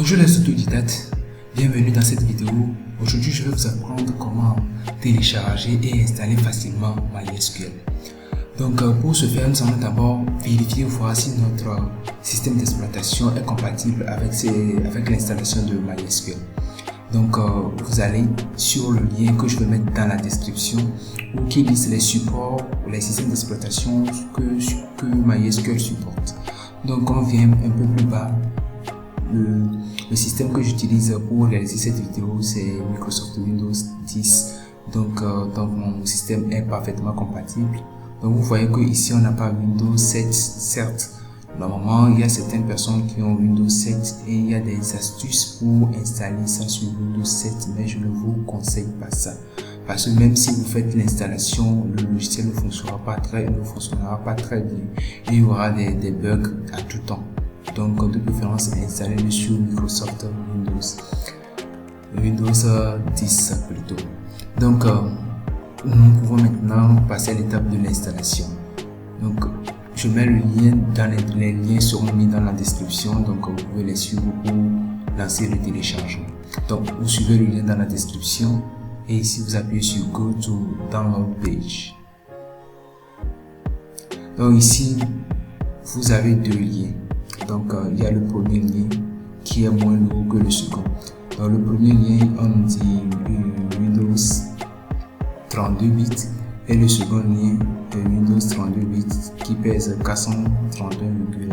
Bonjour les autodidactes, bienvenue dans cette vidéo. Aujourd'hui je vais vous apprendre comment télécharger et installer facilement MySQL. Donc pour ce faire, nous allons d'abord vérifier voir si notre système d'exploitation est compatible avec l'installation de MySQL. Donc vous allez sur le lien que je vais mettre dans la description ou qui liste les supports ou les systèmes d'exploitation que MySQL supporte. Donc on vient un peu plus bas. Le système que j'utilise pour réaliser cette vidéo, c'est Microsoft Windows 10. Donc mon système est parfaitement compatible. Donc vous voyez que ici on n'a pas Windows 7, certes. Normalement, il y a certaines personnes qui ont Windows 7 et il y a des astuces pour installer ça sur Windows 7, mais je ne vous conseille pas ça. Parce que même si vous faites l'installation, le logiciel ne fonctionnera pas très bien et il y aura des bugs à tout temps. Donc de préférence, installez-le sur Microsoft Windows 10 plutôt. Donc nous pouvons maintenant passer à l'étape de l'installation. Donc je mets le lien les liens seront mis dans la description, donc vous pouvez les suivre pour lancer le téléchargement. Donc vous suivez le lien dans la description et ici vous appuyez sur Go to Download Page. Donc ici vous avez deux liens. Donc il y a le premier lien qui est moins lourd que le second. Dans le premier lien on dit Windows 32 bits et le second lien Windows 32 bits qui pèse 431,7 MB.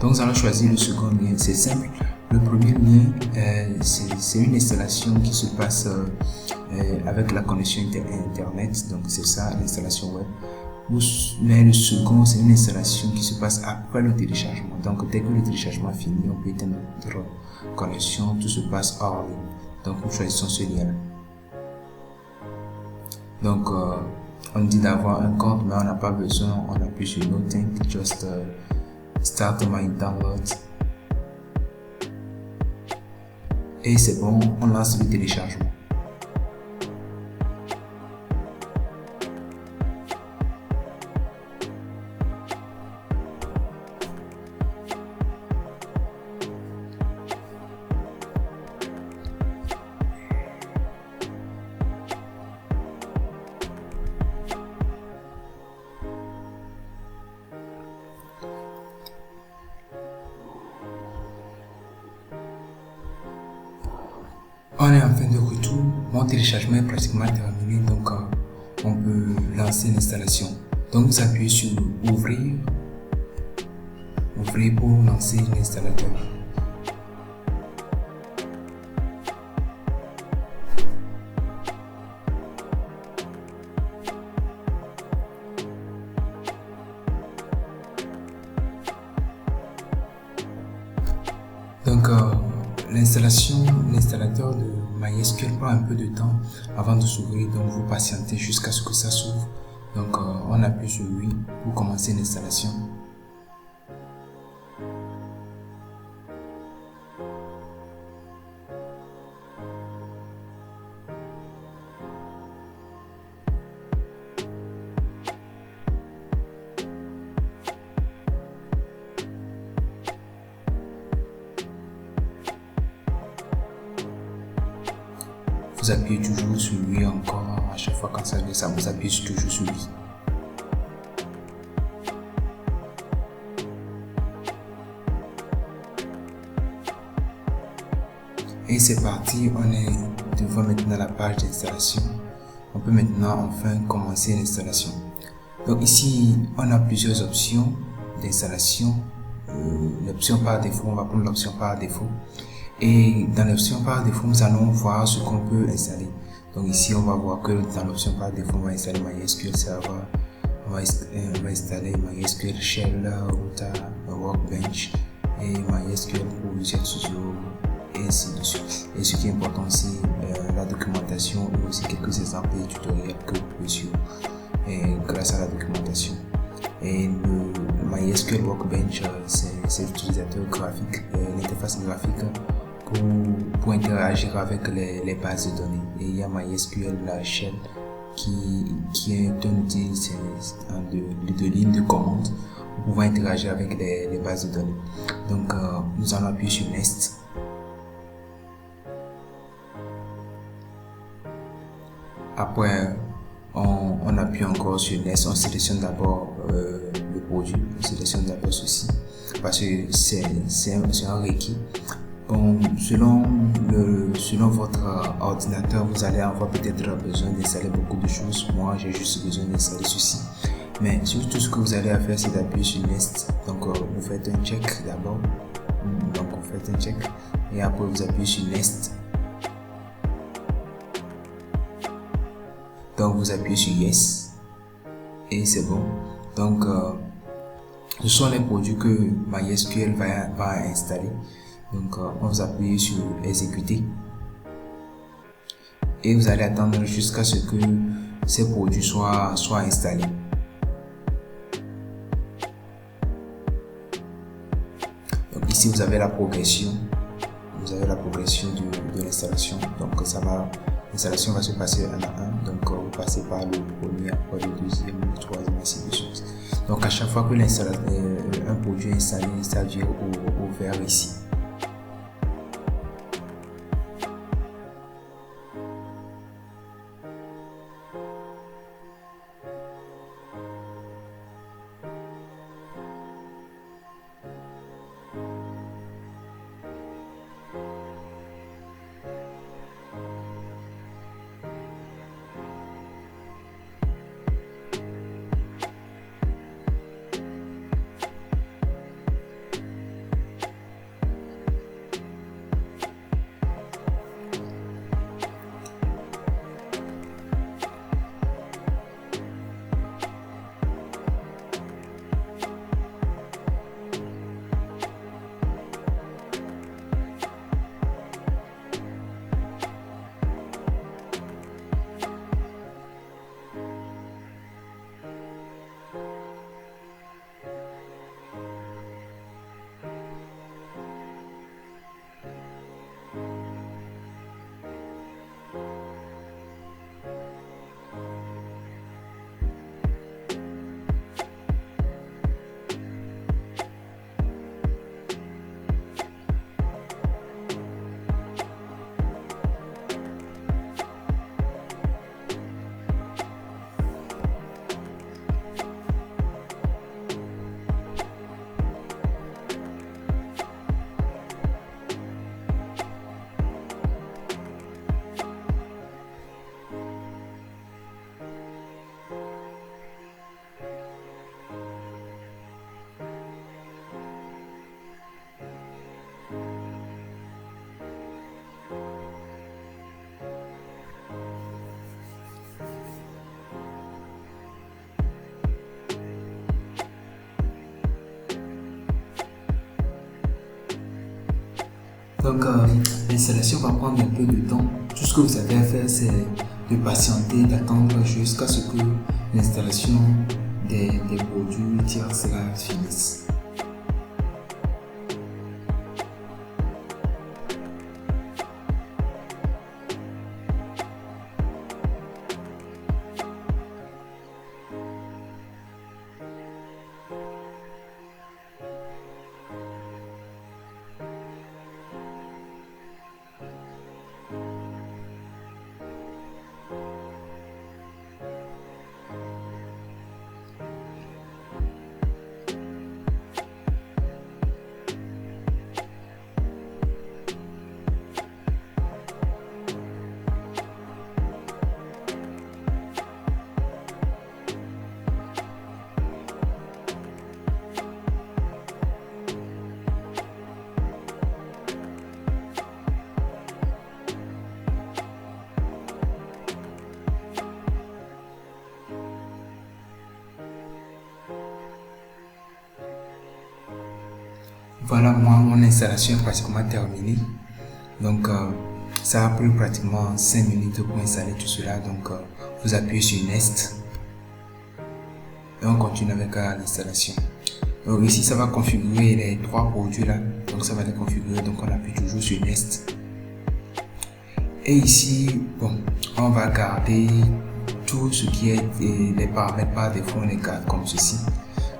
Donc nous allons choisir le second lien, c'est simple. Le premier lien c'est une installation qui se passe avec la connexion internet, donc c'est ça l'installation web. Mais le second, c'est une installation qui se passe après le téléchargement. Donc, dès que le téléchargement est fini, on peut éteindre notre connexion, tout se passe hors ligne. Donc, nous choisissons ce lien-là. Donc, on dit d'avoir un compte, mais on n'a pas besoin. On appuie sur Nothing, just start my download. Et c'est bon, on lance le téléchargement. On est en fin de retour, mon téléchargement est pratiquement terminé, donc on peut lancer l'installation. Donc vous appuyez sur ouvrir pour lancer l'installateur. Donc l'installateur de MySQL prend un peu de temps avant de s'ouvrir, donc vous patientez jusqu'à ce que ça s'ouvre. Donc on appuie sur oui pour commencer l'installation. Vous appuyez toujours sur lui encore à chaque fois quand ça vient, ça vous appuie toujours sur lui. Et c'est parti, on est devant maintenant la page d'installation. On peut maintenant enfin commencer l'installation. Donc ici, on a plusieurs options d'installation. L'option par défaut, on va prendre l'option par défaut. Et dans l'option par défaut, nous allons voir ce qu'on peut installer. Donc ici, on va voir que dans l'option par défaut, on va installer MySQL Server, on va installer MySQL Shell, Router, Workbench et MySQL pour Visual Studio et ainsi de suite. Et ce qui est important aussi, la documentation et aussi quelques exemples et tutoriels que vous pouvez suivre grâce à la documentation. Et le MySQL Workbench, c'est l'utilisateur graphique, l'interface graphique pour interagir avec les bases de données. Et il y a MySQL Shell qui est un outil de ligne de commande pour pouvoir interagir avec les bases de données. Donc nous allons appuyer sur Next Après, on appuie encore sur Next. On sélectionne d'abord le produit, on sélectionne d'abord ceci parce que c'est un requis. Bon, selon votre ordinateur, vous allez avoir peut-être besoin d'installer beaucoup de choses. Moi, j'ai juste besoin d'installer ceci. Mais surtout, ce que vous allez faire, c'est d'appuyer sur Next. Donc, vous faites un check d'abord. Donc, vous faites un check et après, vous appuyez sur Next. Donc, vous appuyez sur Yes et c'est bon. Donc, ce sont les produits que MySQL va installer. Donc, on vous appuie sur exécuter et vous allez attendre jusqu'à ce que ces produits soient installés. Donc, ici vous avez la progression, de l'installation. Donc, l'installation va se passer un à un. Donc, vous passez par le premier, après le deuxième, le troisième, ainsi de suite. Donc, à chaque fois que un produit est installé, ça vient au vert ici. Donc, l'installation va prendre un peu de temps. Tout ce que vous avez à faire, c'est de patienter, d'attendre jusqu'à ce que l'installation des produits tiers sera finie. Voilà, mon installation est pratiquement terminée. Donc, ça a pris pratiquement 5 minutes pour installer tout cela. Donc, vous appuyez sur Next et on continue avec l'installation. Donc, ici, ça va configurer les 3 produits là. Donc, ça va les configurer. Donc, on appuie toujours sur Next. Et ici, bon, on va garder tout ce qui est les paramètres par défaut, on les garde comme ceci.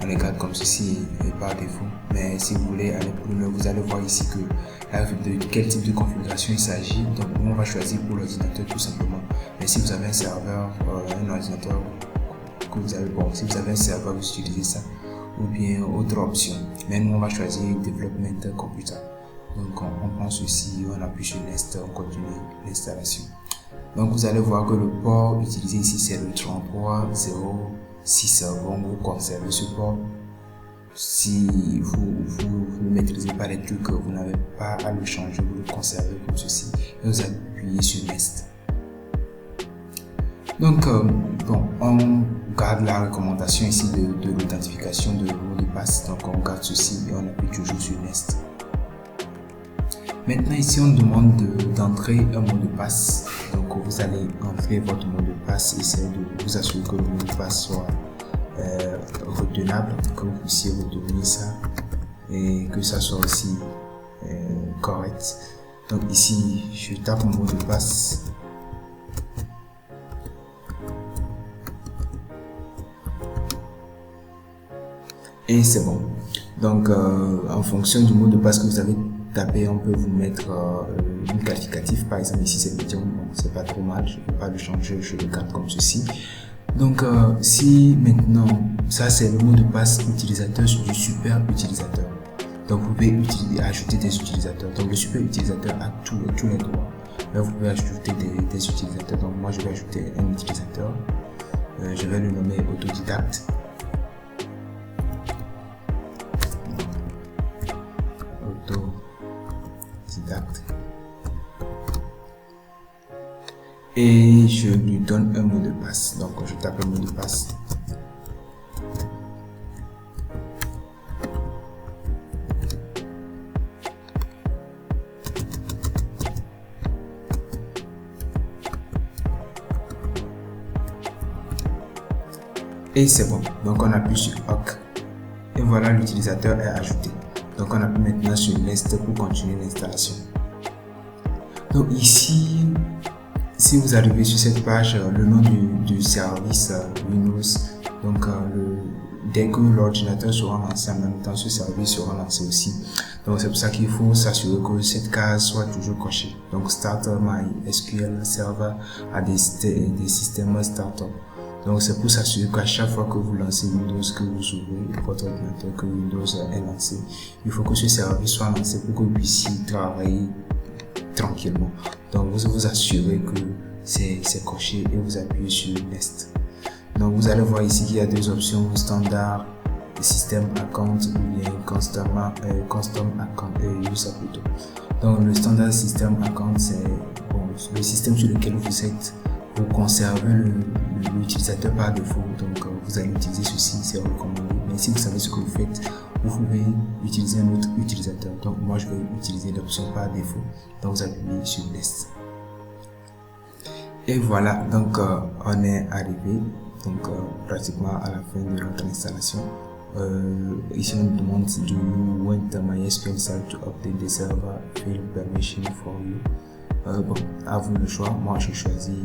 On les garde comme ceci par défaut. Mais si vous voulez aller plus loin, vous allez voir ici que de quel type de configuration il s'agit. Donc, on va choisir pour l'ordinateur tout simplement Mais si vous avez un serveur, un ordinateur que vous avez, bon, si vous avez un serveur, vous utilisez ça, ou bien autre option. Mais nous, on va choisir Development Computer. Donc, on prend ceci, on appuie sur Next, on continue l'installation. Donc, vous allez voir que le port utilisé ici, c'est le 3306. Bon, vous conservez ce port. Si vous ne maîtrisez pas les trucs, vous n'avez pas à le changer, vous le conservez comme ceci. Et vous appuyez sur Next. Donc, bon, on garde la recommandation ici de l'authentification de mot de passe. Donc, on garde ceci et on appuie toujours sur Next. Maintenant, ici, on demande d'entrer un mot de passe. Donc, vous allez entrer votre mot de passe et essayer de vous assurer que le mot de passe soit retenable, que vous puissiez retenir ça et que ça soit aussi correct. Donc, ici, je tape mon mot de passe. Et c'est bon. Donc, en fonction du mot de passe que vous avez tapé, on peut vous mettre un qualificatif. Par exemple, ici c'est médium, bon, c'est pas trop mal, je ne peux pas le changer, je le garde comme ceci. Donc, si maintenant, ça c'est le mot de passe utilisateur du super utilisateur. Donc, vous pouvez ajouter des utilisateurs. Donc, le super utilisateur a tous les droits. Là, vous pouvez ajouter des utilisateurs. Donc, moi, je vais ajouter un utilisateur. Je vais le nommer autodidacte. Et je lui donne un mot de passe. Donc je tape un mot de passe. Et c'est bon. Donc on appuie sur OK. Et voilà, l'utilisateur est ajouté. Donc on appuie maintenant sur Next pour continuer l'installation. Donc ici, si vous arrivez sur cette page, le nom du service Windows, donc dès que l'ordinateur sera lancé, en même temps ce service sera lancé aussi. Donc c'est pour ça qu'il faut s'assurer que cette case soit toujours cochée. Donc Start My SQL Server a des systèmes startup. Donc c'est pour s'assurer qu'à chaque fois que vous lancez Windows, que vous ouvrez votre ordinateur, que Windows est lancé, il faut que ce service soit lancé pour que vous puissiez travailler tranquillement. Donc vous vous assurez que c'est coché et vous appuyez sur Next. Donc vous allez voir ici qu'il y a deux options, standard, système account ou bien custom account user plutôt. Donc le standard système account, c'est bon, le système sur lequel vous êtes, vous conservez l'utilisateur par défaut. Donc vous allez utiliser ceci, c'est recommandé. Mais si vous savez ce que vous faites, vous pouvez utiliser un autre utilisateur. Donc moi je vais utiliser l'option par défaut. Donc vous appuyez sur Next. Et voilà, donc on est arrivé donc pratiquement à la fin de notre installation. Ici on nous demande do you want MySQL server to update the server field permission for you. Bon, à vous le choix. Moi j'ai choisi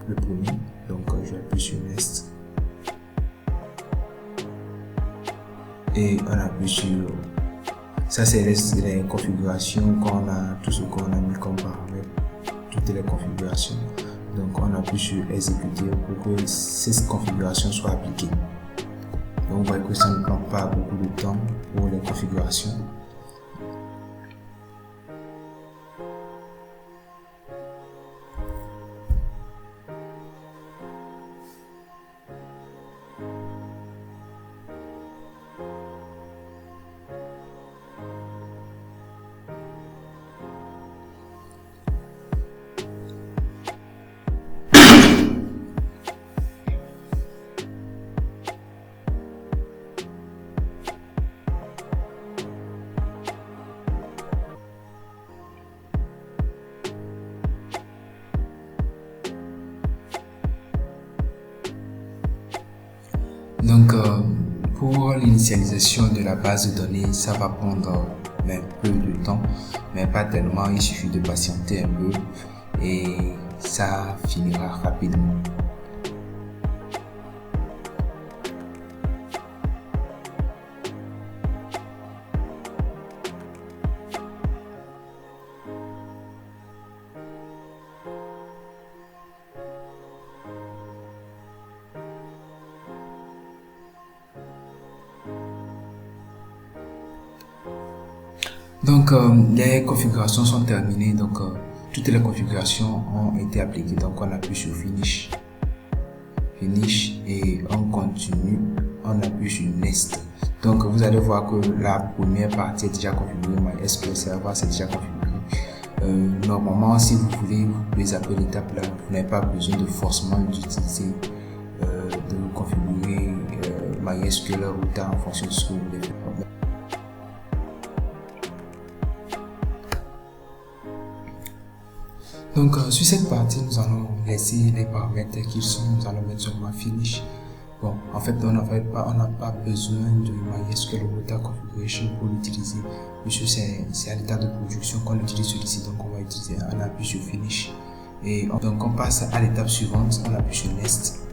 le premier, donc je appuie sur Next. Et on appuie sur ça, c'est les configurations qu'on a, tout ce qu'on a mis comme paramètre, toutes les configurations. Donc on appuie sur exécuter pour que ces configurations soient appliquées. Donc vous voyez que ça ne prend pas beaucoup de temps pour les configurations. Donc, pour l'initialisation de la base de données, ça va prendre un peu de temps, mais pas tellement. Il suffit de patienter un peu et ça finira rapidement. Donc les configurations sont terminées, donc toutes les configurations ont été appliquées, donc on appuie sur Finish et on continue, on appuie sur Next. Donc vous allez voir que la première partie est déjà configurée, MySQL Server c'est déjà configuré. Normalement, si vous voulez, vous pouvez zapper l'étape là, vous n'avez pas besoin de forcément d'utiliser, de configurer MySQL Router en fonction de ce que vous voulez faire. Donc sur cette partie, nous allons laisser les paramètres qu'ils sont, nous allons mettre seulement Finish. Bon, en fait, on n'a pas besoin de MySQL Router Configuration pour l'utiliser, puisque c'est à l'état de production qu'on utilise celui-ci, donc on va utiliser, on appuie sur Finish. Et donc on passe à l'étape suivante, on appuie sur Next.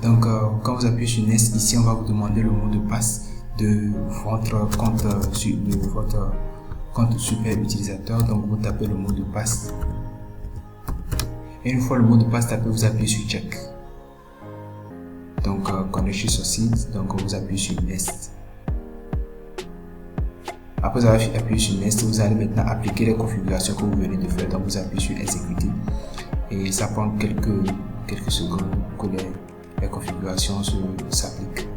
Donc quand vous appuyez sur Next, ici on va vous demander le mot de passe de votre compte super utilisateur, donc vous tapez le mot de passe. Et une fois le mot de passe tapé, vous appuyez sur Check. Donc Connection Succeed, donc vous appuyez sur Next. Après avoir appuyé sur Next, vous allez maintenant appliquer les configurations que vous venez de faire. Donc vous appuyez sur Exécuter et ça prend quelques secondes pour que les configurations s'appliquent.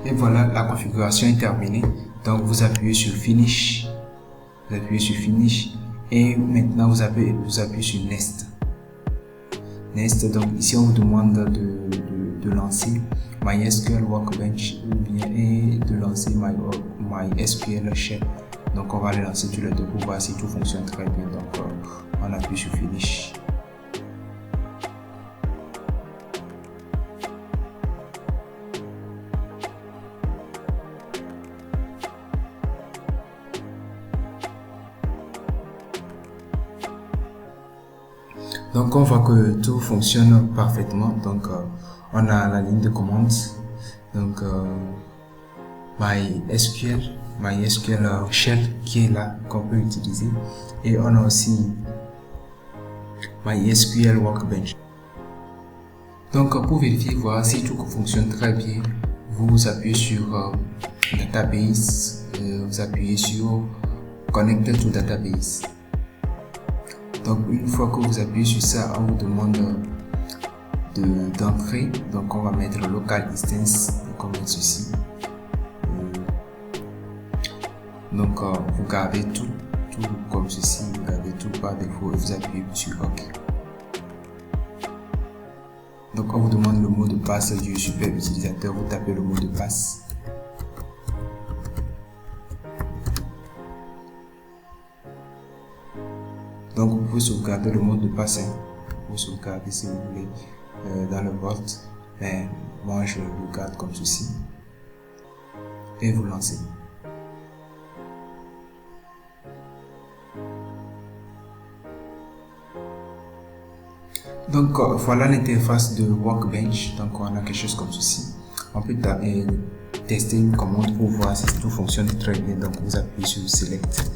Et voilà, la configuration est terminée. Donc vous appuyez sur Finish, et maintenant vous appuyez sur Next. Donc ici on vous demande de lancer MySQL Workbench ou bien de lancer MySQL Shell. Donc on va les lancer tous les deux pour voir si tout fonctionne très bien. Donc on appuie sur Finish. Donc on voit que tout fonctionne parfaitement. Donc on a la ligne de commande, donc MySQL Shell qui est là, qu'on peut utiliser, et on a aussi MySQL Workbench. Donc pour vérifier, voir si tout fonctionne très bien, vous appuyez sur Database, vous appuyez sur Connect to Database. Donc une fois que vous appuyez sur ça, on vous demande d'entrer. Donc on va mettre local instance, donc on va mettre ceci. Donc vous gardez tout comme ceci, vous gardez tout par défaut et vous appuyez sur OK. Donc on vous demande le mot de passe du super utilisateur, vous tapez le mot de passe. Donc vous pouvez sauvegarder le mot de passe, vous pouvez sauvegarder si vous voulez dans le Vault, mais moi je le garde comme ceci et vous lancez. Donc voilà l'interface de Workbench. Donc on a quelque chose comme ceci. On peut tester une commande pour voir si tout fonctionne très bien. Donc vous appuyez sur Select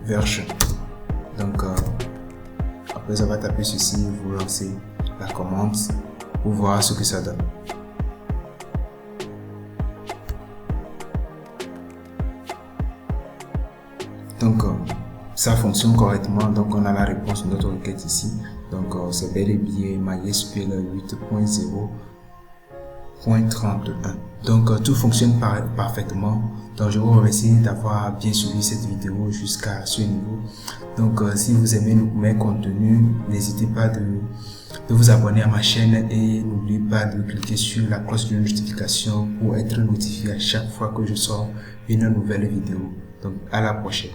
version. Donc après avoir tapé ceci, vous lancez la commande pour voir ce que ça donne. Donc ça fonctionne correctement. Donc on a la réponse de notre requête ici. Donc c'est bel et bien MySQL 8.0.31. Donc tout fonctionne parfaitement. Donc je vous remercie d'avoir bien suivi cette vidéo jusqu'à ce niveau. Donc si vous aimez mes contenus, n'hésitez pas de vous abonner à ma chaîne et n'oubliez pas de cliquer sur la cloche de notification pour être notifié à chaque fois que je sors une nouvelle vidéo. Donc à la prochaine.